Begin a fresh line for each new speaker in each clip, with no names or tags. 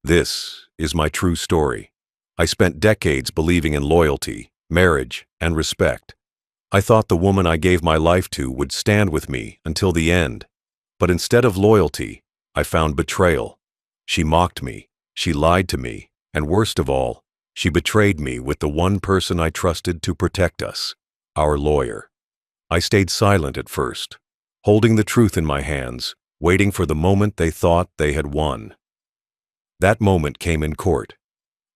This is my true story. I spent decades believing in loyalty, marriage, and respect. I thought the woman I gave my life to would stand with me until the end. But instead of loyalty, I found betrayal. She mocked me, she lied to me, and worst of all, she betrayed me with the one person I trusted to protect us, our lawyer. I stayed silent at first, holding the truth in my hands, waiting for the moment they thought they had won. That moment came in court.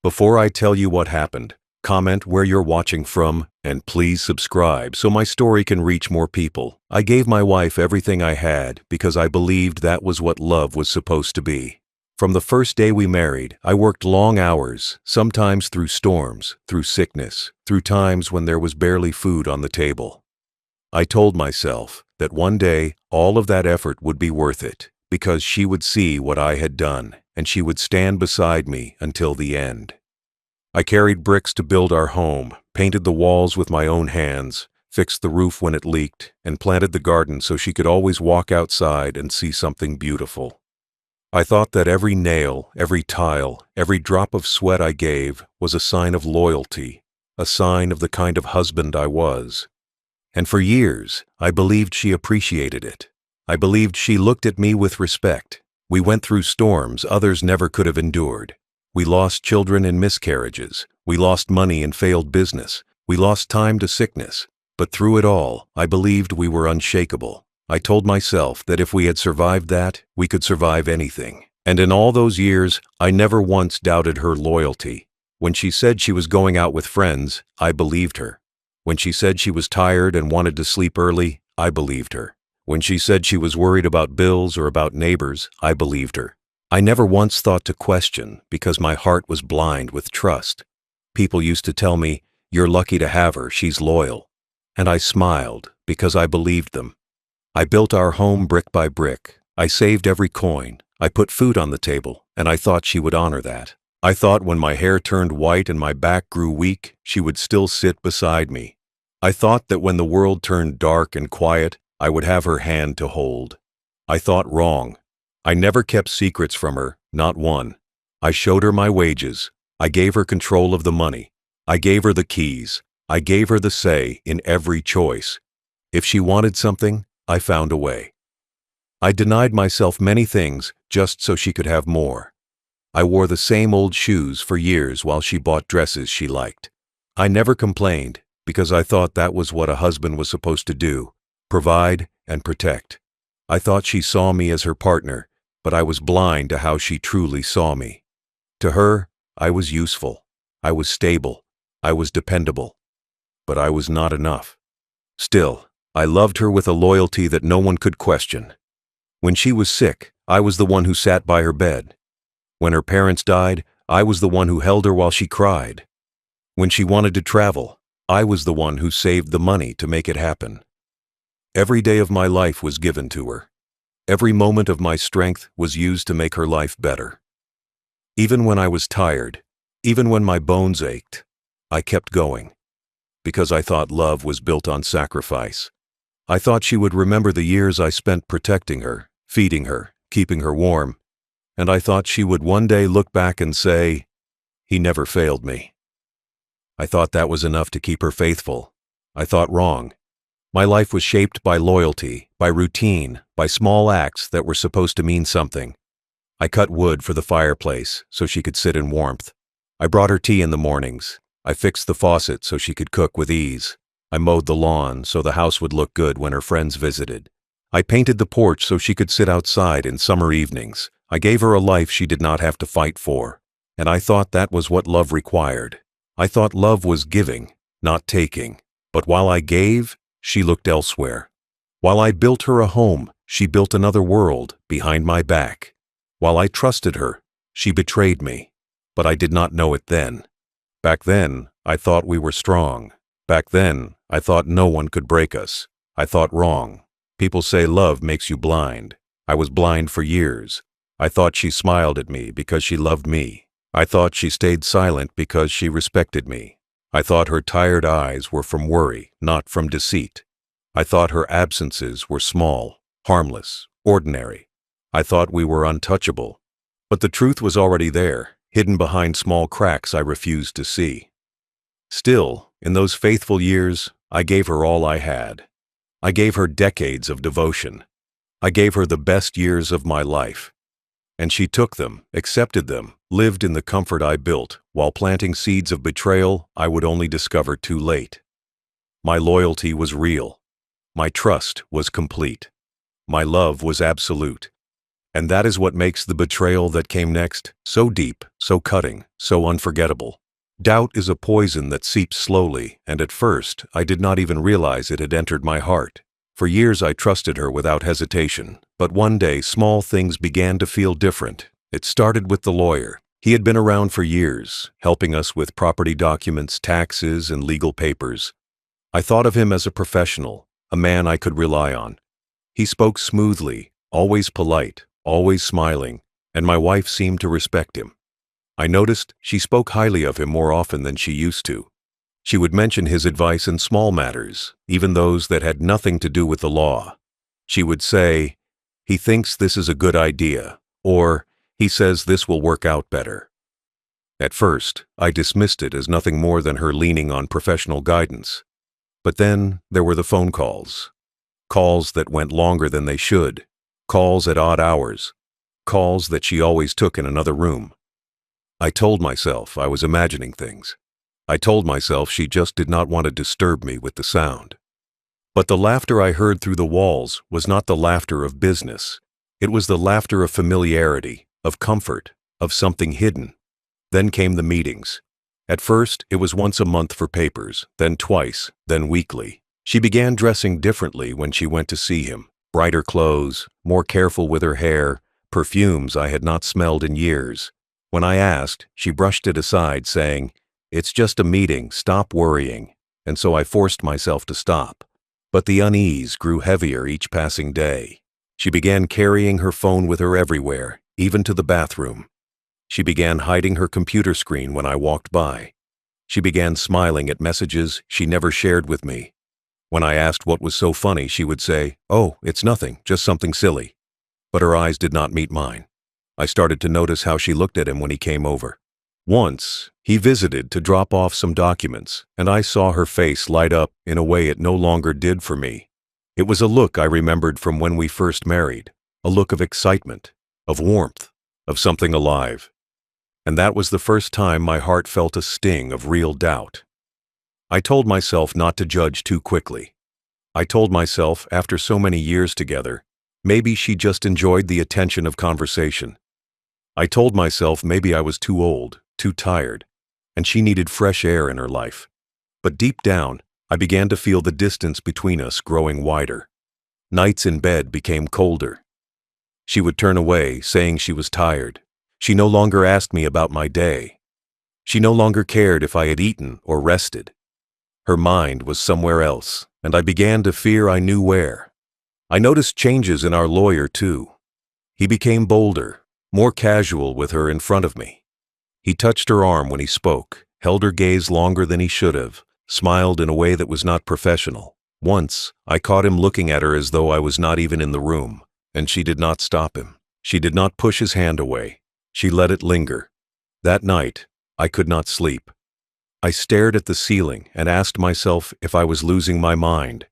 Before I tell you what happened, comment where you're watching from, and please subscribe so my story can reach more people. I gave my wife everything I had because I believed that was what love was supposed to be. From the first day we married, I worked long hours, sometimes through storms, through sickness, through times when there was barely food on the table. I told myself that one day all of that effort would be worth it because she would see what I had done and she would stand beside me until the end. I carried bricks to build our home, painted the walls with my own hands, fixed the roof when it leaked, and planted the garden so she could always walk outside and see something beautiful. I thought that every nail, every tile, every drop of sweat I gave was a sign of loyalty, a sign of the kind of husband I was. And for years, I believed she appreciated it. I believed she looked at me with respect. We went through storms others never could have endured. We lost children in miscarriages. We lost money in failed business. We lost time to sickness. But through it all, I believed we were unshakable. I told myself that if we had survived that, we could survive anything. And in all those years, I never once doubted her loyalty. When she said she was going out with friends, I believed her. When she said she was tired and wanted to sleep early, I believed her. When she said she was worried about bills or about neighbors, I believed her. I never once thought to question because my heart was blind with trust. People used to tell me, "You're lucky to have her, she's loyal." And I smiled because I believed them. I built our home brick by brick. I saved every coin. I put food on the table, and I thought she would honor that. I thought when my hair turned white and my back grew weak, she would still sit beside me. I thought that when the world turned dark and quiet, I would have her hand to hold. I thought wrong. I never kept secrets from her, not one. I showed her my wages. I gave her control of the money. I gave her the keys. I gave her the say in every choice. If she wanted something, I found a way. I denied myself many things just so she could have more. I wore the same old shoes for years while she bought dresses she liked. I never complained because I thought that was what a husband was supposed to do, provide and protect. I thought she saw me as her partner, but I was blind to how she truly saw me. To her, I was useful. I was stable. I was dependable. But I was not enough. Still, I loved her with a loyalty that no one could question. When she was sick, I was the one who sat by her bed. When her parents died, I was the one who held her while she cried. When she wanted to travel, I was the one who saved the money to make it happen. Every day of my life was given to her. Every moment of my strength was used to make her life better. Even when I was tired, even when my bones ached, I kept going. Because I thought love was built on sacrifice. I thought she would remember the years I spent protecting her, feeding her, keeping her warm. And I thought she would one day look back and say, "He never failed me." I thought that was enough to keep her faithful. I thought wrong. My life was shaped by loyalty, by routine, by small acts that were supposed to mean something. I cut wood for the fireplace so she could sit in warmth. I brought her tea in the mornings. I fixed the faucet so she could cook with ease. I mowed the lawn so the house would look good when her friends visited. I painted the porch so she could sit outside in summer evenings. I gave her a life she did not have to fight for. And I thought that was what love required. I thought love was giving, not taking. But while I gave, she looked elsewhere. While I built her a home, she built another world behind my back. While I trusted her, she betrayed me. But I did not know it then. Back then, I thought we were strong. Back then, I thought no one could break us. I thought wrong. People say love makes you blind. I was blind for years. I thought she smiled at me because she loved me. I thought she stayed silent because she respected me. I thought her tired eyes were from worry, not from deceit. I thought her absences were small, harmless, ordinary. I thought we were untouchable. But the truth was already there, hidden behind small cracks I refused to see. Still, in those faithful years, I gave her all I had. I gave her decades of devotion. I gave her the best years of my life. And she took them, accepted them, lived in the comfort I built, while planting seeds of betrayal I would only discover too late. My loyalty was real. My trust was complete. My love was absolute. And that is what makes the betrayal that came next so deep, so cutting, so unforgettable. Doubt is a poison that seeps slowly, and at first I did not even realize it had entered my heart. For years I trusted her without hesitation, but one day small things began to feel different. It started with the lawyer. He had been around for years, helping us with property documents, taxes, and legal papers. I thought of him as a professional, a man I could rely on. He spoke smoothly, always polite, always smiling, and my wife seemed to respect him. I noticed she spoke highly of him more often than she used to. She would mention his advice in small matters, even those that had nothing to do with the law. She would say, "He thinks this is a good idea," or "He says this will work out better." At first, I dismissed it as nothing more than her leaning on professional guidance. But then there were the phone calls. Calls that went longer than they should. Calls at odd hours. Calls that she always took in another room. I told myself I was imagining things. I told myself she just did not want to disturb me with the sound. But the laughter I heard through the walls was not the laughter of business. It was the laughter of familiarity, of comfort, of something hidden. Then came the meetings. At first, it was once a month for papers, then twice, then weekly. She began dressing differently when she went to see him. Brighter clothes, more careful with her hair, perfumes I had not smelled in years. When I asked, she brushed it aside, saying, "It's just a meeting, stop worrying," and so I forced myself to stop. But the unease grew heavier each passing day. She began carrying her phone with her everywhere, even to the bathroom. She began hiding her computer screen when I walked by. She began smiling at messages she never shared with me. When I asked what was so funny, she would say, "Oh, it's nothing, just something silly." But her eyes did not meet mine. I started to notice how she looked at him when he came over. Once, he visited to drop off some documents, and I saw her face light up in a way it no longer did for me. It was a look I remembered from when we first married, a look of excitement, of warmth, of something alive. And that was the first time my heart felt a sting of real doubt. I told myself not to judge too quickly. I told myself, after so many years together, maybe she just enjoyed the attention of conversation. I told myself maybe I was too old, too tired, and she needed fresh air in her life. But deep down, I began to feel the distance between us growing wider. Nights in bed became colder. She would turn away, saying she was tired. She no longer asked me about my day. She no longer cared if I had eaten or rested. Her mind was somewhere else, and I began to fear I knew where. I noticed changes in our lawyer, too. He became bolder, more casual with her in front of me. He touched her arm when he spoke, held her gaze longer than he should have, smiled in a way that was not professional. Once, I caught him looking at her as though I was not even in the room, and she did not stop him. She did not push his hand away. She let it linger. That night, I could not sleep. I stared at the ceiling and asked myself if I was losing my mind.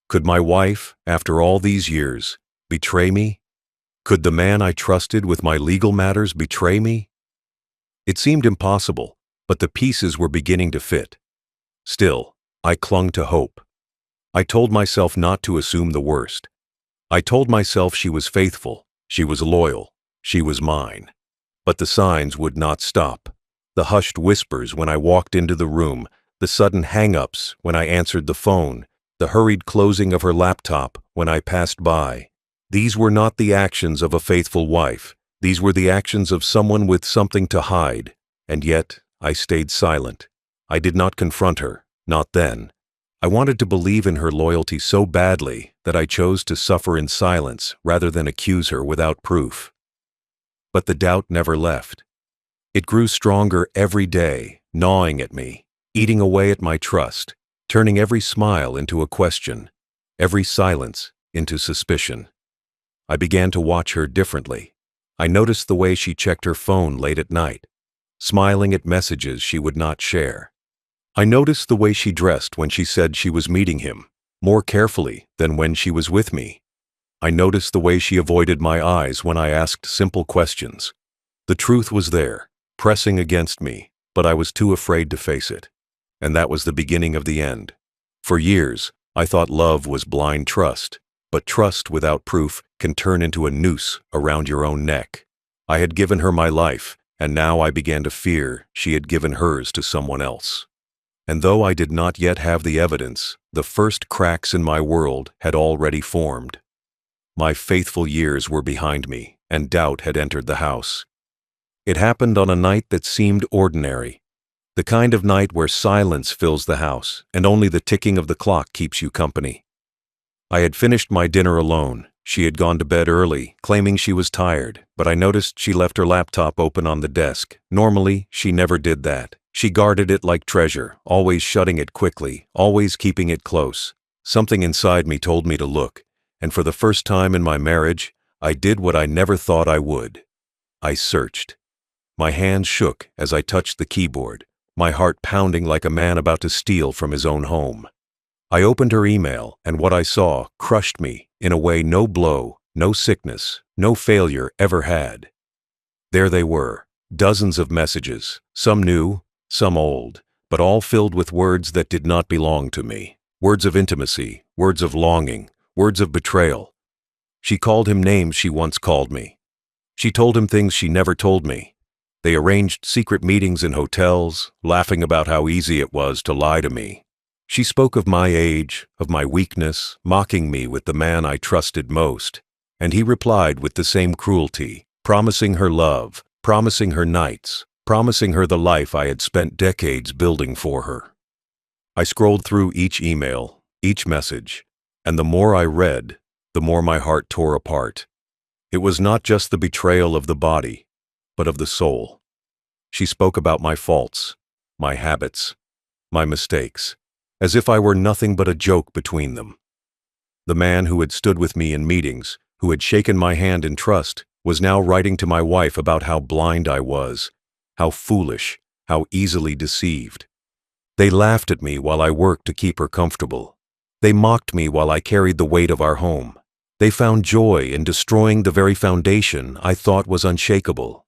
Could my wife, after all these years, betray me? Could the man I trusted with my legal matters betray me? It seemed impossible, but the pieces were beginning to fit. Still, I clung to hope. I told myself not to assume the worst. I told myself she was faithful, she was loyal, she was mine. But the signs would not stop. The hushed whispers when I walked into the room, the sudden hang-ups when I answered the phone, the hurried closing of her laptop when I passed by. These were not the actions of a faithful wife. These were the actions of someone with something to hide. And yet, I stayed silent. I did not confront her, not then. I wanted to believe in her loyalty so badly that I chose to suffer in silence rather than accuse her without proof. But the doubt never left. It grew stronger every day, gnawing at me, eating away at my trust, turning every smile into a question, every silence into suspicion. I began to watch her differently. I noticed the way she checked her phone late at night, smiling at messages she would not share. I noticed the way she dressed when she said she was meeting him, more carefully than when she was with me. I noticed the way she avoided my eyes when I asked simple questions. The truth was there, pressing against me, but I was too afraid to face it. And that was the beginning of the end. For years, I thought love was blind trust, but trust without proof can turn into a noose around your own neck. I had given her my life, and now I began to fear she had given hers to someone else. And though I did not yet have the evidence, the first cracks in my world had already formed. My faithful years were behind me, and doubt had entered the house. It happened on a night that seemed ordinary, the kind of night where silence fills the house and only the ticking of the clock keeps you company. I had finished my dinner alone. She had gone to bed early, claiming she was tired, but I noticed she left her laptop open on the desk. Normally, she never did that. She guarded it like treasure, always shutting it quickly, always keeping it close. Something inside me told me to look, and for the first time in my marriage, I did what I never thought I would. I searched. My hands shook as I touched the keyboard, my heart pounding like a man about to steal from his own home. I opened her email, and what I saw crushed me in a way no blow, no sickness, no failure ever had. There they were, dozens of messages, some new, some old, but all filled with words that did not belong to me. Words of intimacy, words of longing, words of betrayal. She called him names she once called me. She told him things she never told me. They arranged secret meetings in hotels, laughing about how easy it was to lie to me. She spoke of my age, of my weakness, mocking me with the man I trusted most. And he replied with the same cruelty, promising her love, promising her nights, promising her the life I had spent decades building for her. I scrolled through each email, each message, and the more I read, the more my heart tore apart. It was not just the betrayal of the body, but of the soul. She spoke about my faults, my habits, my mistakes, as if I were nothing but a joke between them. The man who had stood with me in meetings, who had shaken my hand in trust, was now writing to my wife about how blind I was, how foolish, how easily deceived. They laughed at me while I worked to keep her comfortable. They mocked me while I carried the weight of our home. They found joy in destroying the very foundation I thought was unshakable.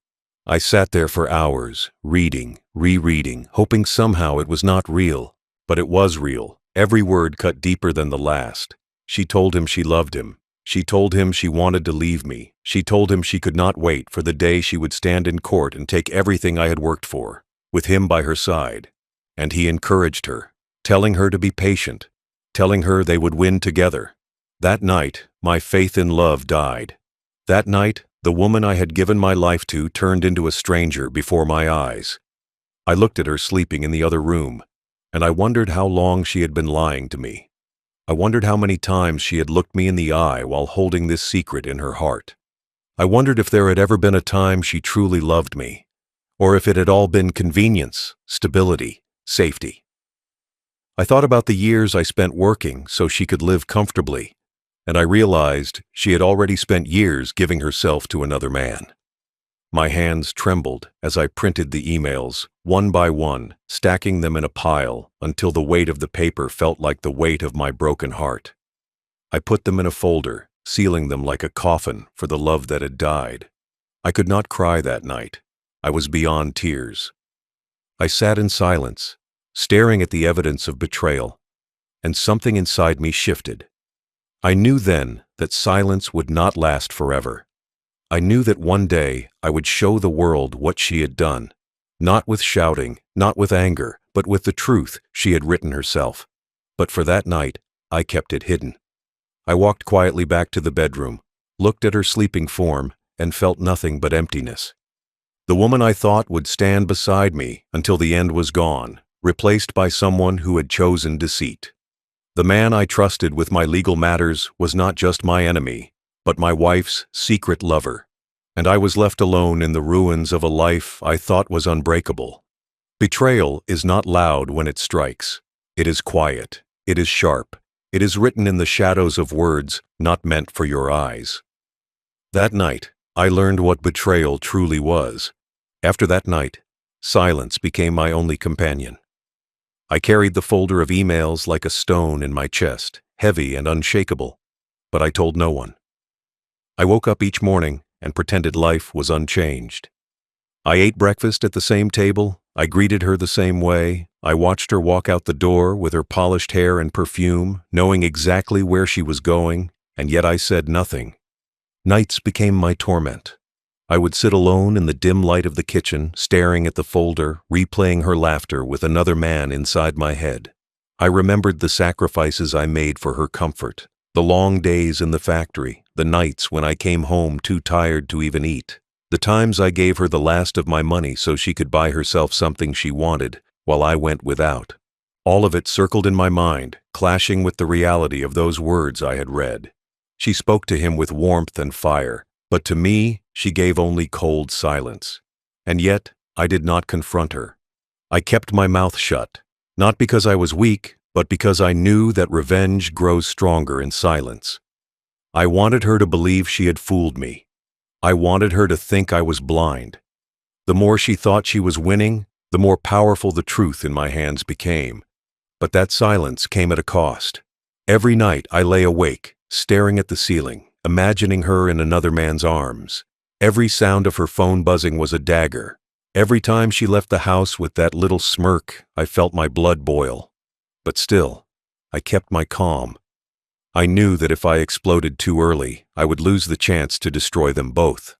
I sat there for hours, reading, rereading, hoping somehow it was not real. But it was real. Every word cut deeper than the last. She told him she loved him. She told him she wanted to leave me. She told him she could not wait for the day she would stand in court and take everything I had worked for, with him by her side. And he encouraged her, telling her to be patient, telling her they would win together. That night, my faith in love died. That night, the woman I had given my life to turned into a stranger before my eyes. I looked at her sleeping in the other room, and I wondered how long she had been lying to me. I wondered how many times she had looked me in the eye while holding this secret in her heart. I wondered if there had ever been a time she truly loved me, or if it had all been convenience, stability, safety. I thought about the years I spent working so she could live comfortably, and I realized she had already spent years giving herself to another man. My hands trembled as I printed the emails, one by one, stacking them in a pile until the weight of the paper felt like the weight of my broken heart. I put them in a folder, sealing them like a coffin for the love that had died. I could not cry that night. I was beyond tears. I sat in silence, staring at the evidence of betrayal, and something inside me shifted. I knew then that silence would not last forever. I knew that one day I would show the world what she had done, not with shouting, not with anger, but with the truth she had written herself. But for that night, I kept it hidden. I walked quietly back to the bedroom, looked at her sleeping form, and felt nothing but emptiness. The woman I thought would stand beside me until the end was gone, replaced by someone who had chosen deceit. The man I trusted with my legal matters was not just my enemy, but my wife's secret lover, and I was left alone in the ruins of a life I thought was unbreakable. Betrayal is not loud when it strikes. It is quiet. It is sharp. It is written in the shadows of words not meant for your eyes. That night, I learned what betrayal truly was. After that night, silence became my only companion. I carried the folder of emails like a stone in my chest, heavy and unshakable, but I told no one. I woke up each morning and pretended life was unchanged. I ate breakfast at the same table, I greeted her the same way, I watched her walk out the door with her polished hair and perfume, knowing exactly where she was going, and yet I said nothing. Nights became my torment. I would sit alone in the dim light of the kitchen, staring at the folder, replaying her laughter with another man inside my head. I remembered the sacrifices I made for her comfort, the long days in the factory, the nights when I came home too tired to even eat, the times I gave her the last of my money so she could buy herself something she wanted, while I went without. All of it circled in my mind, clashing with the reality of those words I had read. She spoke to him with warmth and fire, but to me, she gave only cold silence. And yet, I did not confront her. I kept my mouth shut, not because I was weak, but because I knew that revenge grows stronger in silence. I wanted her to believe she had fooled me. I wanted her to think I was blind. The more she thought she was winning, the more powerful the truth in my hands became. But that silence came at a cost. Every night I lay awake, staring at the ceiling, imagining her in another man's arms. Every sound of her phone buzzing was a dagger. Every time she left the house with that little smirk, I felt my blood boil. But still, I kept my calm. I knew that if I exploded too early, I would lose the chance to destroy them both.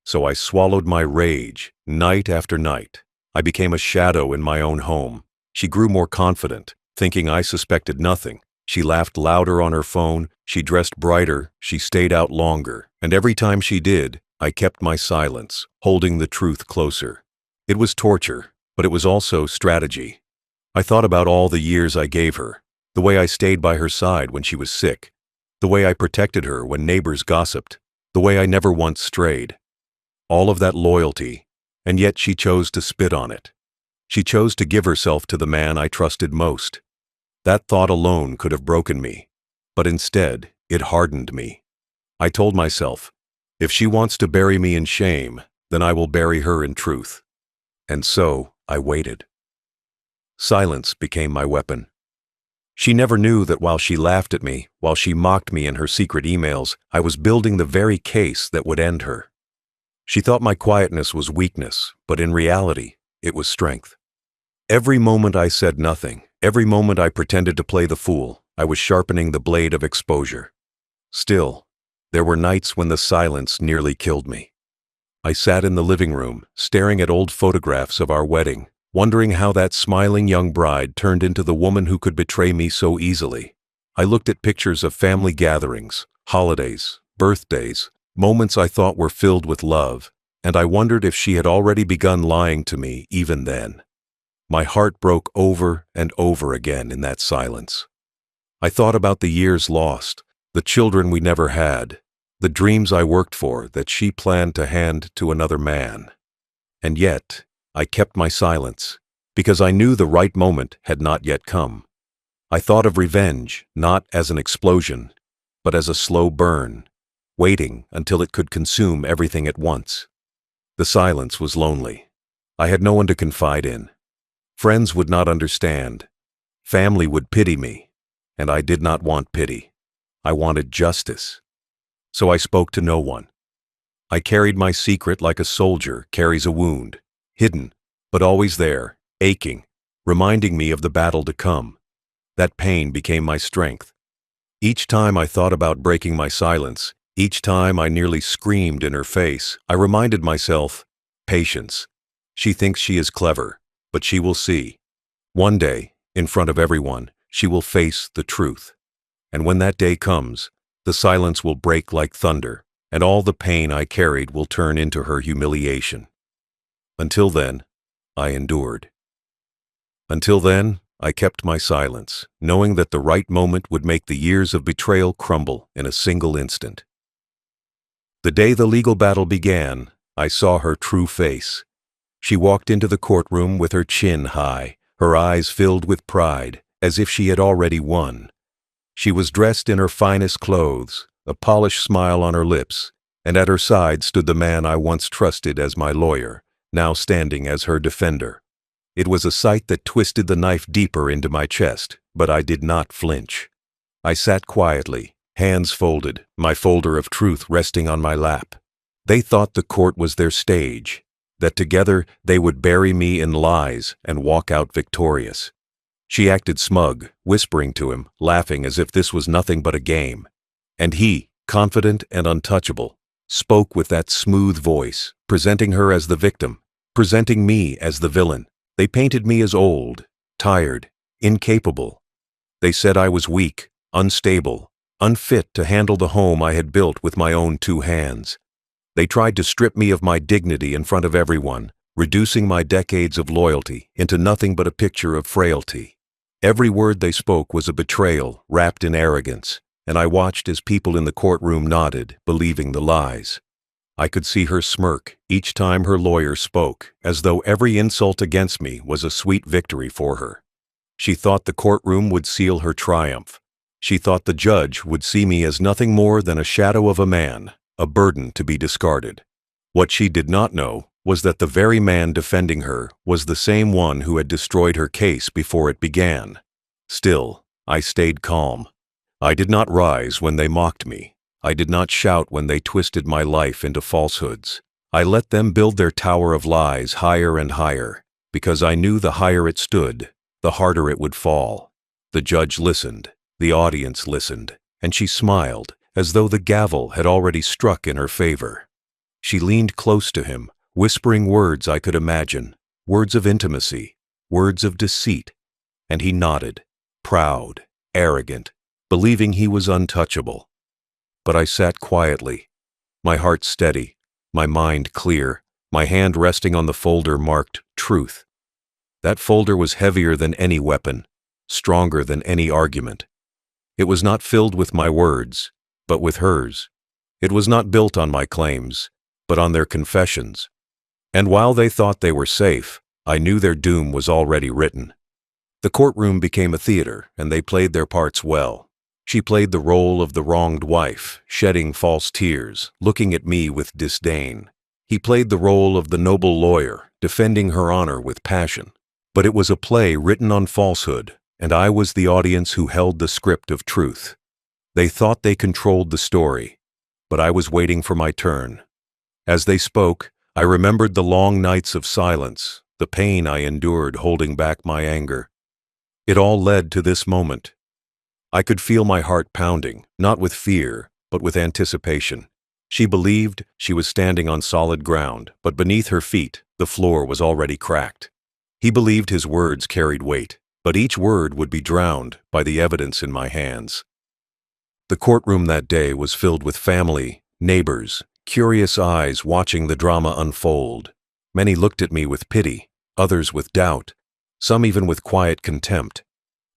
So I swallowed my rage, night after night. I became a shadow in my own home. She grew more confident, thinking I suspected nothing. She laughed louder on her phone, she dressed brighter, she stayed out longer, and every time she did, I kept my silence, holding the truth closer. It was torture, but it was also strategy. I thought about all the years I gave her, the way I stayed by her side when she was sick, the way I protected her when neighbors gossiped, the way I never once strayed. All of that loyalty, and yet she chose to spit on it. She chose to give herself to the man I trusted most. That thought alone could have broken me, but instead, it hardened me. I told myself, if she wants to bury me in shame, then I will bury her in truth. And so, I waited. Silence became my weapon. She never knew that while she laughed at me, while she mocked me in her secret emails, I was building the very case that would end her. She thought my quietness was weakness, but in reality, it was strength. Every moment I said nothing, every moment I pretended to play the fool, I was sharpening the blade of exposure. Still, there were nights when the silence nearly killed me. I sat in the living room, staring at old photographs of our wedding, wondering how that smiling young bride turned into the woman who could betray me so easily. I looked at pictures of family gatherings, holidays, birthdays, moments I thought were filled with love, and I wondered if she had already begun lying to me even then. My heart broke over and over again in that silence. I thought about the years lost, the children we never had, the dreams I worked for that she planned to hand to another man. And yet, I kept my silence, because I knew the right moment had not yet come. I thought of revenge, not as an explosion, but as a slow burn, waiting until it could consume everything at once. The silence was lonely. I had no one to confide in. Friends would not understand. Family would pity me, and I did not want pity. I wanted justice. So I spoke to no one. I carried my secret like a soldier carries a wound, hidden, but always there, aching, reminding me of the battle to come. That pain became my strength. Each time I thought about breaking my silence, each time I nearly screamed in her face, I reminded myself, patience. She thinks she is clever, but she will see. One day, in front of everyone, she will face the truth. And when that day comes, the silence will break like thunder, and all the pain I carried will turn into her humiliation. Until then, I endured. Until then, I kept my silence, knowing that the right moment would make the years of betrayal crumble in a single instant. The day the legal battle began, I saw her true face. She walked into the courtroom with her chin high, her eyes filled with pride, as if she had already won. She was dressed in her finest clothes, a polished smile on her lips, and at her side stood the man I once trusted as my lawyer, now standing as her defender. It was a sight that twisted the knife deeper into my chest, but I did not flinch. I sat quietly, hands folded, my folder of truth resting on my lap. They thought the court was their stage, that together they would bury me in lies and walk out victorious. She acted smug, whispering to him, laughing as if this was nothing but a game. And he, confident and untouchable, spoke with that smooth voice, presenting her as the victim, presenting me as the villain. They painted me as old, tired, incapable. They said I was weak, unstable, unfit to handle the home I had built with my own 2 hands. They tried to strip me of my dignity in front of everyone, reducing my decades of loyalty into nothing but a picture of frailty. Every word they spoke was a betrayal wrapped in arrogance, and I watched as people in the courtroom nodded, believing the lies. I could see her smirk each time her lawyer spoke, as though every insult against me was a sweet victory for her. She thought the courtroom would seal her triumph. She thought the judge would see me as nothing more than a shadow of a man, a burden to be discarded. What she did not know was that the very man defending her was the same one who had destroyed her case before it began. Still, I stayed calm. I did not rise when they mocked me. I did not shout when they twisted my life into falsehoods. I let them build their tower of lies higher and higher, because I knew the higher it stood, the harder it would fall. The judge listened, the audience listened, and she smiled, as though the gavel had already struck in her favor. She leaned close to him, whispering words I could imagine, words of intimacy, words of deceit, and he nodded, proud, arrogant, believing he was untouchable. But I sat quietly, my heart steady, my mind clear, my hand resting on the folder marked Truth. That folder was heavier than any weapon, stronger than any argument. It was not filled with my words, but with hers. It was not built on my claims, but on their confessions. And while they thought they were safe, I knew their doom was already written. The courtroom became a theater, and they played their parts well. She played the role of the wronged wife, shedding false tears, looking at me with disdain. He played the role of the noble lawyer, defending her honor with passion. But it was a play written on falsehood, and I was the audience who held the script of truth. They thought they controlled the story, but I was waiting for my turn. As they spoke, I remembered the long nights of silence, the pain I endured holding back my anger. It all led to this moment. I could feel my heart pounding, not with fear, but with anticipation. She believed she was standing on solid ground, but beneath her feet, the floor was already cracked. He believed his words carried weight, but each word would be drowned by the evidence in my hands. The courtroom that day was filled with family, neighbors, curious eyes watching the drama unfold. Many looked at me with pity, others with doubt, some even with quiet contempt.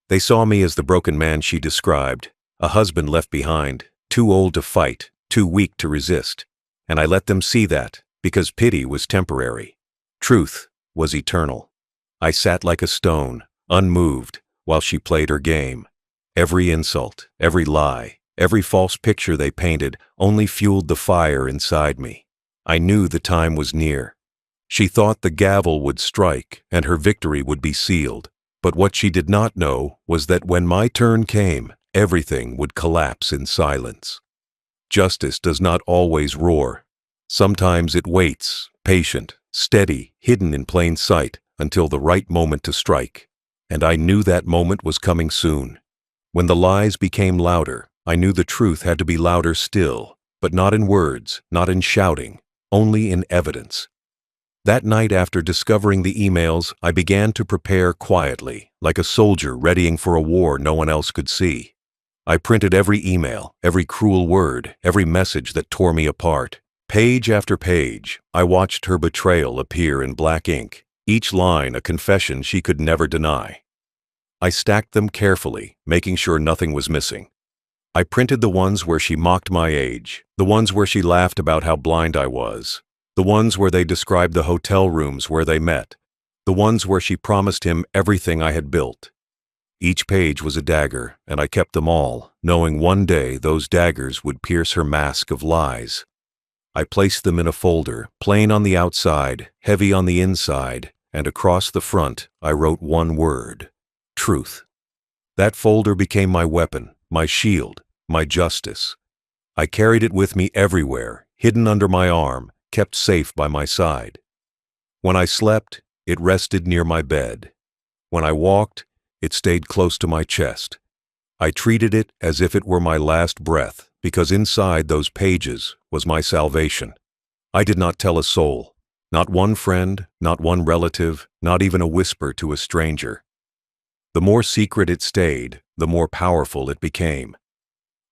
They saw me as the broken man she described, a husband left behind, too old to fight, too weak to resist. And I let them see that, because pity was temporary. Truth was eternal. I sat like a stone, unmoved, while she played her game. Every insult, every lie, every false picture they painted only fueled the fire inside me. I knew the time was near. She thought the gavel would strike and her victory would be sealed. But what she did not know was that when my turn came, everything would collapse in silence. Justice does not always roar. Sometimes it waits, patient, steady, hidden in plain sight, until the right moment to strike. And I knew that moment was coming soon. When the lies became louder, I knew the truth had to be louder still, but not in words, not in shouting, only in evidence. That night after discovering the emails, I began to prepare quietly, like a soldier readying for a war no one else could see. I printed every email, every cruel word, every message that tore me apart. Page after page, I watched her betrayal appear in black ink, each line a confession she could never deny. I stacked them carefully, making sure nothing was missing. I printed the ones where she mocked my age, the ones where she laughed about how blind I was, the ones where they described the hotel rooms where they met, the ones where she promised him everything I had built. Each page was a dagger, and I kept them all, knowing one day those daggers would pierce her mask of lies. I placed them in a folder, plain on the outside, heavy on the inside, and across the front I wrote one word: truth. That folder became my weapon, my shield, my justice. I carried it with me everywhere, hidden under my arm, kept safe by my side. When I slept, it rested near my bed. When I walked, it stayed close to my chest. I treated it as if it were my last breath, because inside those pages was my salvation. I did not tell a soul, not one friend, not one relative, not even a whisper to a stranger. The more secret it stayed, the more powerful it became.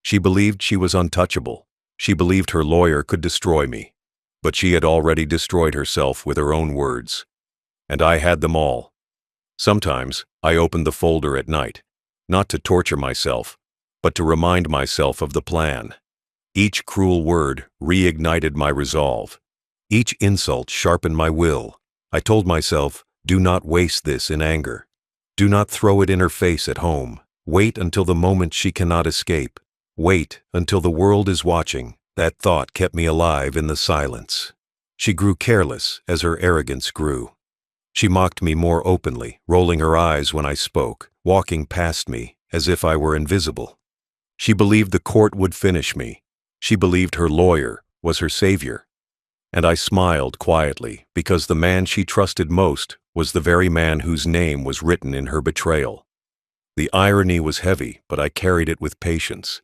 She believed she was untouchable. She believed her lawyer could destroy me. But she had already destroyed herself with her own words. And I had them all. Sometimes I opened the folder at night, not to torture myself, but to remind myself of the plan. Each cruel word reignited my resolve. Each insult sharpened my will. I told myself, do not waste this in anger. Do not throw it in her face at home. Wait until the moment she cannot escape. Wait until the world is watching. That thought kept me alive in the silence. She grew careless as her arrogance grew. She mocked me more openly, rolling her eyes when I spoke, walking past me as if I were invisible. She believed the court would finish me. She believed her lawyer was her savior. And I smiled quietly because the man she trusted most was the very man whose name was written in her betrayal. The irony was heavy, but I carried it with patience.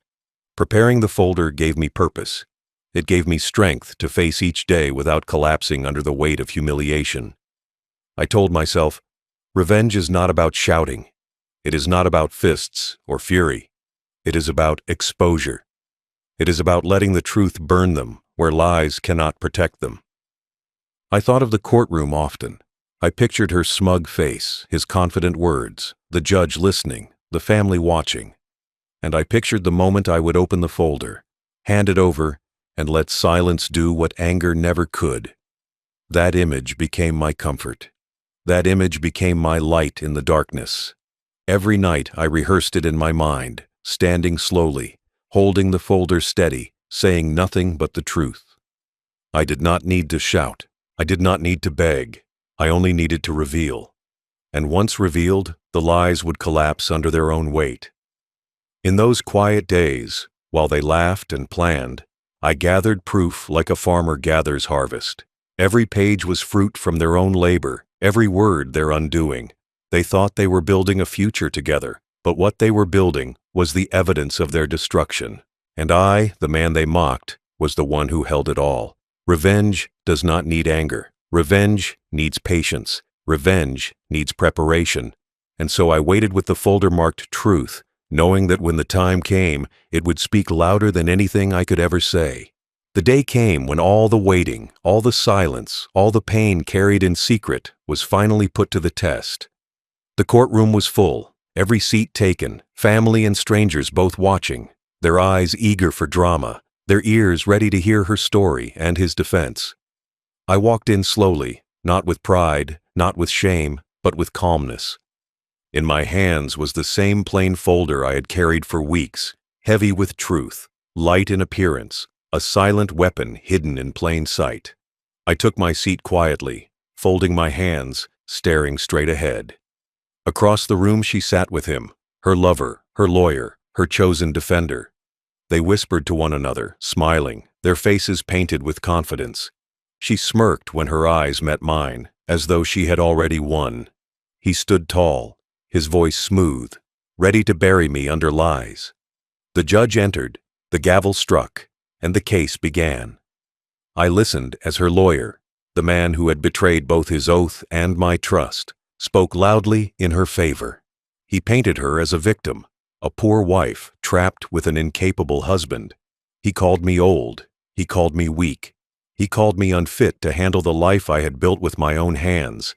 Preparing the folder gave me purpose. It gave me strength to face each day without collapsing under the weight of humiliation. I told myself, revenge is not about shouting. It is not about fists or fury. It is about exposure. It is about letting the truth burn them where lies cannot protect them. I thought of the courtroom often. I pictured her smug face, his confident words, the judge listening, the family watching. And I pictured the moment I would open the folder, hand it over, and let silence do what anger never could. That image became my comfort. That image became my light in the darkness. Every night I rehearsed it in my mind, standing slowly, holding the folder steady, saying nothing but the truth. I did not need to shout. I did not need to beg. I only needed to reveal. And once revealed, the lies would collapse under their own weight. In those quiet days, while they laughed and planned, I gathered proof like a farmer gathers harvest. Every page was fruit from their own labor, every word their undoing. They thought they were building a future together, but what they were building was the evidence of their destruction. And I, the man they mocked, was the one who held it all. Revenge does not need anger. Revenge needs patience. Revenge needs preparation. And so I waited with the folder marked truth, knowing that when the time came, it would speak louder than anything I could ever say. The day came when all the waiting, all the silence, all the pain carried in secret was finally put to the test. The courtroom was full, every seat taken, family and strangers both watching, their eyes eager for drama, their ears ready to hear her story and his defense. I walked in slowly, not with pride, not with shame, but with calmness. In my hands was the same plain folder I had carried for weeks, heavy with truth, light in appearance, a silent weapon hidden in plain sight. I took my seat quietly, folding my hands, staring straight ahead. Across the room she sat with him, her lover, her lawyer, her chosen defender. They whispered to one another, smiling, their faces painted with confidence. She smirked when her eyes met mine, as though she had already won. He stood tall, his voice smooth, ready to bury me under lies. The judge entered, the gavel struck, and the case began. I listened as her lawyer, the man who had betrayed both his oath and my trust, spoke loudly in her favor. He painted her as a victim, a poor wife trapped with an incapable husband. He called me old. He called me weak. He called me unfit to handle the life I had built with my own hands.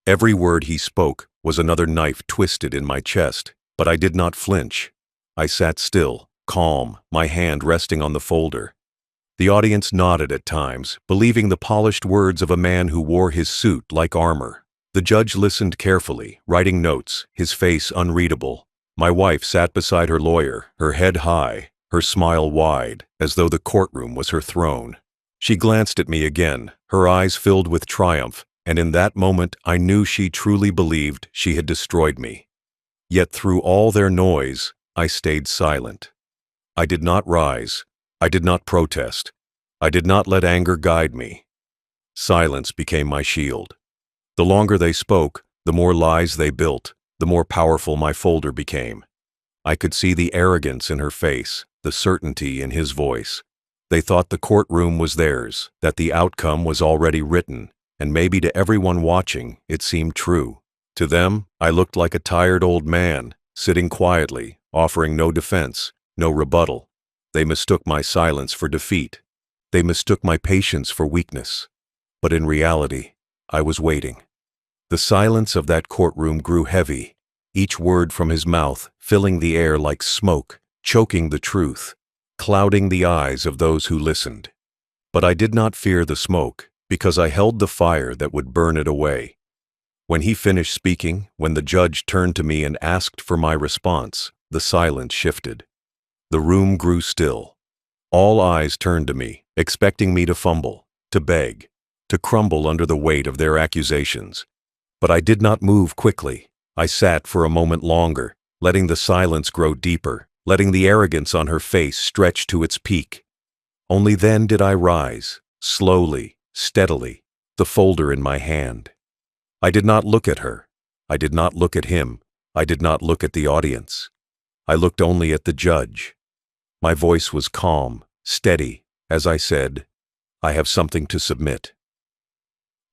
Every word he spoke was another knife twisted in my chest, but I did not flinch. I sat still, calm, my hand resting on the folder. The audience nodded at times, believing the polished words of a man who wore his suit like armor. The judge listened carefully, writing notes, his face unreadable. My wife sat beside her lawyer, her head high, her smile wide, as though the courtroom was her throne. She glanced at me again, her eyes filled with triumph, and in that moment I knew she truly believed she had destroyed me. Yet through all their noise, I stayed silent. I did not rise. I did not protest. I did not let anger guide me. Silence became my shield. The longer they spoke, the more lies they built, the more powerful my folder became. I could see the arrogance in her face, the certainty in his voice. They thought the courtroom was theirs, that the outcome was already written, and maybe to everyone watching, it seemed true. To them, I looked like a tired old man, sitting quietly, offering no defense, no rebuttal. They mistook my silence for defeat. They mistook my patience for weakness. But in reality, I was waiting. The silence of that courtroom grew heavy, each word from his mouth filling the air like smoke, choking the truth, clouding the eyes of those who listened. But I did not fear the smoke, because I held the fire that would burn it away. When he finished speaking, when the judge turned to me and asked for my response, the silence shifted. The room grew still. All eyes turned to me, expecting me to fumble, to beg, to crumble under the weight of their accusations. But I did not move quickly. I sat for a moment longer, letting the silence grow deeper, letting the arrogance on her face stretch to its peak. Only then did I rise, slowly, steadily, the folder in my hand. I did not look at her. I did not look at him. I did not look at the audience. I looked only at the judge. My voice was calm, steady, as I said, "I have something to submit."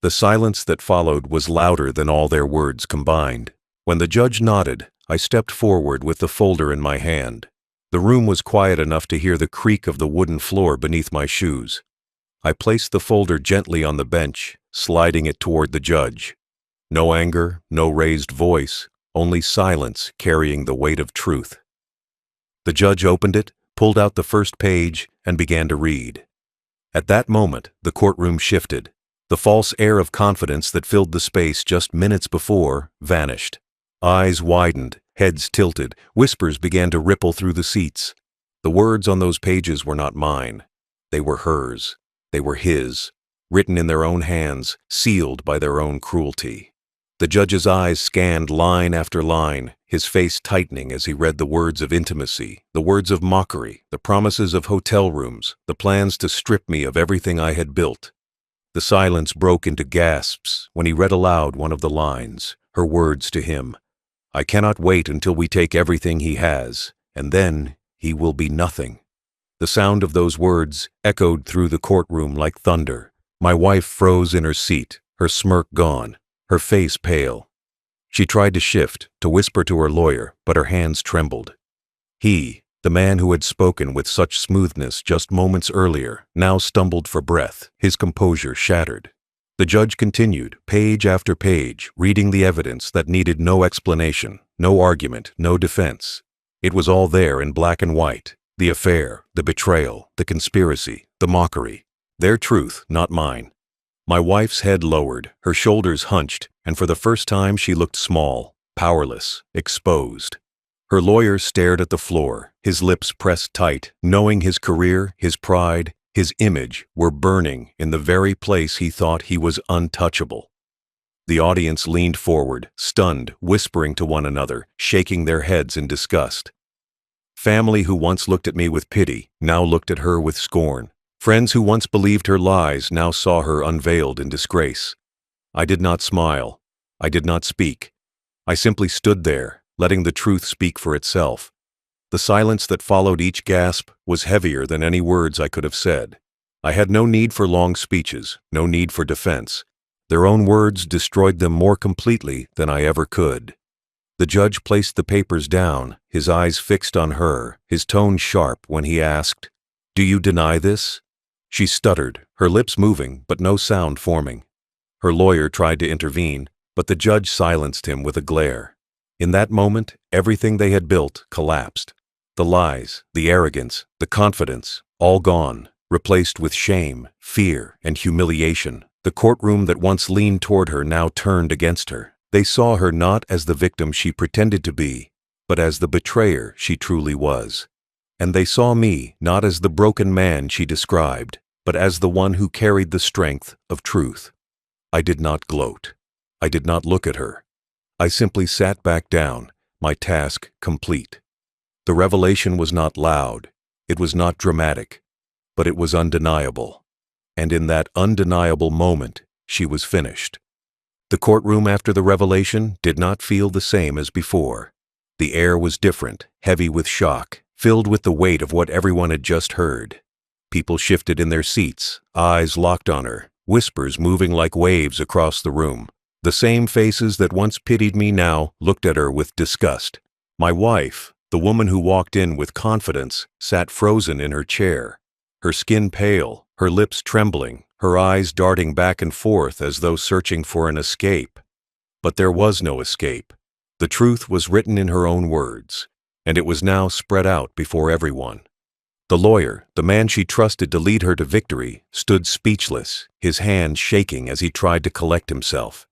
The silence that followed was louder than all their words combined. When the judge nodded, I stepped forward with the folder in my hand. The room was quiet enough to hear the creak of the wooden floor beneath my shoes. I placed the folder gently on the bench, sliding it toward the judge. No anger, no raised voice, only silence carrying the weight of truth. The judge opened it, pulled out the first page, and began to read. At that moment, the courtroom shifted. The false air of confidence that filled the space just minutes before vanished. Eyes widened, heads tilted, whispers began to ripple through the seats. The words on those pages were not mine. They were hers. They were his, written in their own hands, sealed by their own cruelty. The judge's eyes scanned line after line, his face tightening as he read the words of intimacy, the words of mockery, the promises of hotel rooms, the plans to strip me of everything I had built. The silence broke into gasps when he read aloud one of the lines, her words to him. "I cannot wait until we take everything he has, and then he will be nothing." The sound of those words echoed through the courtroom like thunder. My wife froze in her seat, her smirk gone, her face pale. She tried to shift, to whisper to her lawyer, but her hands trembled. He, the man who had spoken with such smoothness just moments earlier, now stumbled for breath, his composure shattered. The judge continued, page after page, reading the evidence that needed no explanation, no argument, no defense. It was all there in black and white. The affair, the betrayal, the conspiracy, the mockery. Their truth, not mine. My wife's head lowered, her shoulders hunched, and for the first time she looked small, powerless, exposed. Her lawyer stared at the floor, his lips pressed tight, knowing his career, his pride, his image were burning in the very place he thought he was untouchable. The audience leaned forward, stunned, whispering to one another, shaking their heads in disgust. Family who once looked at me with pity now looked at her with scorn. Friends who once believed her lies now saw her unveiled in disgrace. I did not smile. I did not speak. I simply stood there, letting the truth speak for itself. The silence that followed each gasp was heavier than any words I could have said. I had no need for long speeches, no need for defense. Their own words destroyed them more completely than I ever could. The judge placed the papers down, his eyes fixed on her, his tone sharp when he asked, "Do you deny this?" She stuttered, her lips moving, but no sound forming. Her lawyer tried to intervene, but the judge silenced him with a glare. In that moment, everything they had built collapsed. The lies, the arrogance, the confidence, all gone, replaced with shame, fear, and humiliation. The courtroom that once leaned toward her now turned against her. They saw her not as the victim she pretended to be, but as the betrayer she truly was. And they saw me not as the broken man she described, but as the one who carried the strength of truth. I did not gloat. I did not look at her. I simply sat back down, my task complete. The revelation was not loud, it was not dramatic, but it was undeniable. And in that undeniable moment, she was finished. The courtroom after the revelation did not feel the same as before. The air was different, heavy with shock, filled with the weight of what everyone had just heard. People shifted in their seats, eyes locked on her, whispers moving like waves across the room. The same faces that once pitied me now looked at her with disgust. My wife, the woman who walked in with confidence, sat frozen in her chair, her skin pale, her lips trembling, her eyes darting back and forth as though searching for an escape. But there was no escape. The truth was written in her own words, and it was now spread out before everyone. The lawyer, the man she trusted to lead her to victory, stood speechless, his hands shaking as he tried to collect himself.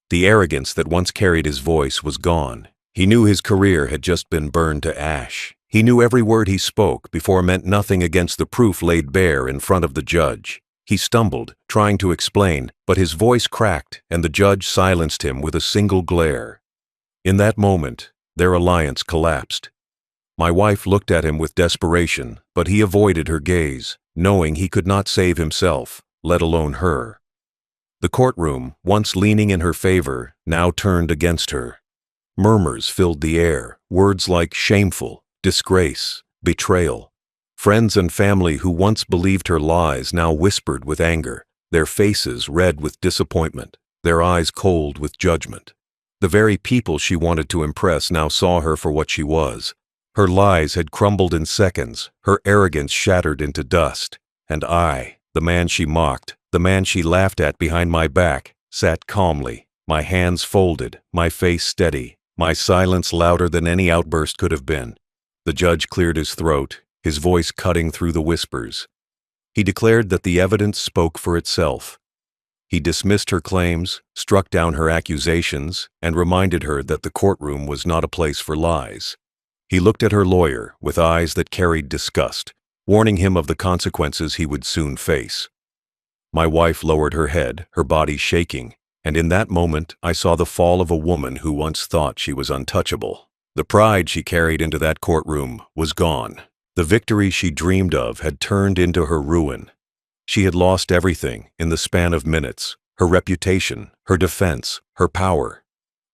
The arrogance that once carried his voice was gone. He knew his career had just been burned to ash. He knew every word he spoke before meant nothing against the proof laid bare in front of the judge. He stumbled, trying to explain, but his voice cracked and the judge silenced him with a single glare. In that moment, their alliance collapsed. My wife looked at him with desperation, but he avoided her gaze, knowing he could not save himself, let alone her. The courtroom, once leaning in her favor, now turned against her. Murmurs filled the air, words like shameful, disgrace, betrayal. Friends and family who once believed her lies now whispered with anger, their faces red with disappointment, their eyes cold with judgment. The very people she wanted to impress now saw her for what she was. Her lies had crumbled in seconds, her arrogance shattered into dust, and I, the man she mocked, the man she laughed at behind my back, sat calmly, my hands folded, my face steady, my silence louder than any outburst could have been. The judge cleared his throat, his voice cutting through the whispers. He declared that the evidence spoke for itself. He dismissed her claims, struck down her accusations, and reminded her that the courtroom was not a place for lies. He looked at her lawyer with eyes that carried disgust, warning him of the consequences he would soon face. My wife lowered her head, her body shaking, and in that moment I saw the fall of a woman who once thought she was untouchable. The pride she carried into that courtroom was gone. The victory she dreamed of had turned into her ruin. She had lost everything in the span of minutes, her reputation, her defense, her power.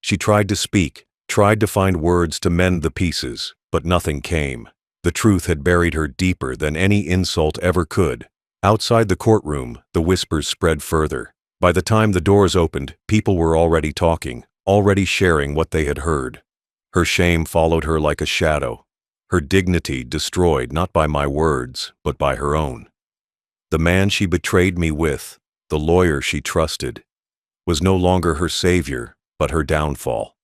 She tried to speak, tried to find words to mend the pieces, but nothing came. The truth had buried her deeper than any insult ever could. Outside the courtroom, the whispers spread further. By the time the doors opened, people were already talking, already sharing what they had heard. Her shame followed her like a shadow, her dignity destroyed not by my words, but by her own. The man she betrayed me with, the lawyer she trusted, was no longer her savior, but her downfall.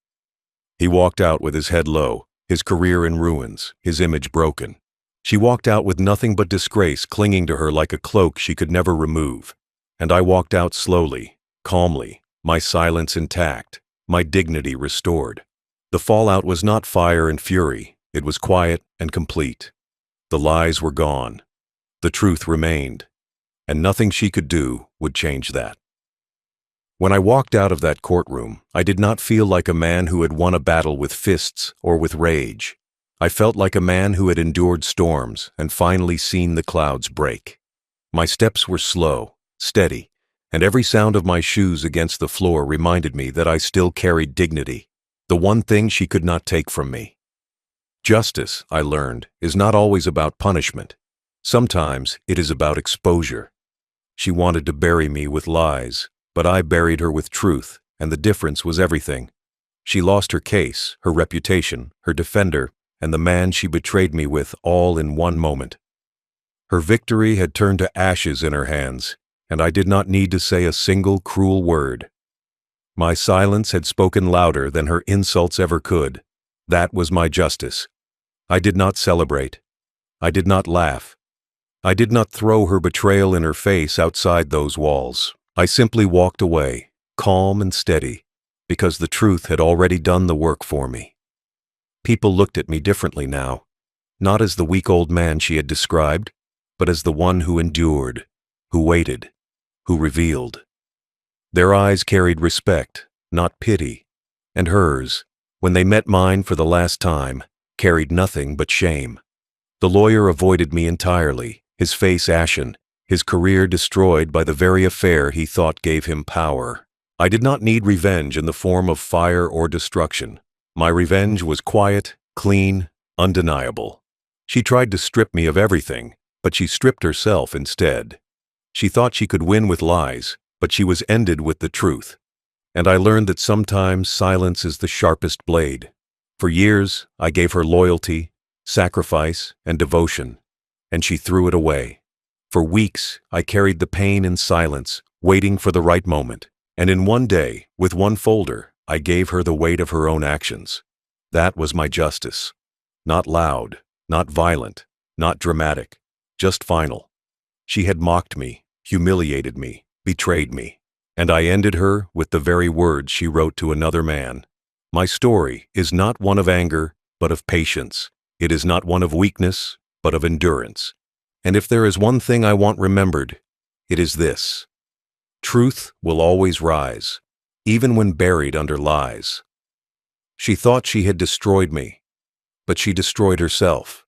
He walked out with his head low, his career in ruins, his image broken. She walked out with nothing but disgrace clinging to her like a cloak she could never remove. And I walked out slowly, calmly, my silence intact, my dignity restored. The fallout was not fire and fury, it was quiet and complete. The lies were gone. The truth remained. And nothing she could do would change that. When I walked out of that courtroom, I did not feel like a man who had won a battle with fists or with rage. I felt like a man who had endured storms and finally seen the clouds break. My steps were slow, steady, and every sound of my shoes against the floor reminded me that I still carried dignity, the one thing she could not take from me. Justice, I learned, is not always about punishment. Sometimes it is about exposure. She wanted to bury me with lies, but I buried her with truth, and the difference was everything. She lost her case, her reputation, her defender, and the man she betrayed me with all in one moment. Her victory had turned to ashes in her hands, and I did not need to say a single cruel word. My silence had spoken louder than her insults ever could. That was my justice. I did not celebrate. I did not laugh. I did not throw her betrayal in her face outside those walls. I simply walked away, calm and steady, because the truth had already done the work for me. People looked at me differently now, not as the weak old man she had described, but as the one who endured, who waited, who revealed. Their eyes carried respect, not pity, and hers, when they met mine for the last time, carried nothing but shame. The lawyer avoided me entirely, his face ashen, his career destroyed by the very affair he thought gave him power. I did not need revenge in the form of fire or destruction. My revenge was quiet, clean, undeniable. She tried to strip me of everything, but she stripped herself instead. She thought she could win with lies, but she was ended with the truth. And I learned that sometimes silence is the sharpest blade. For years, I gave her loyalty, sacrifice, and devotion, and she threw it away. For weeks, I carried the pain in silence, waiting for the right moment. And in one day, with one folder, I gave her the weight of her own actions. That was my justice. Not loud, not violent, not dramatic, just final. She had mocked me, humiliated me, betrayed me, and I ended her with the very words she wrote to another man. My story is not one of anger, but of patience. It is not one of weakness, but of endurance. And if there is one thing I want remembered, it is this: truth will always rise, even when buried under lies. She thought she had destroyed me, but she destroyed herself.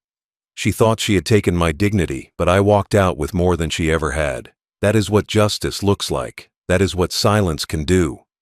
She thought she had taken my dignity, but I walked out with more than she ever had. That is what justice looks like. That is what silence can do.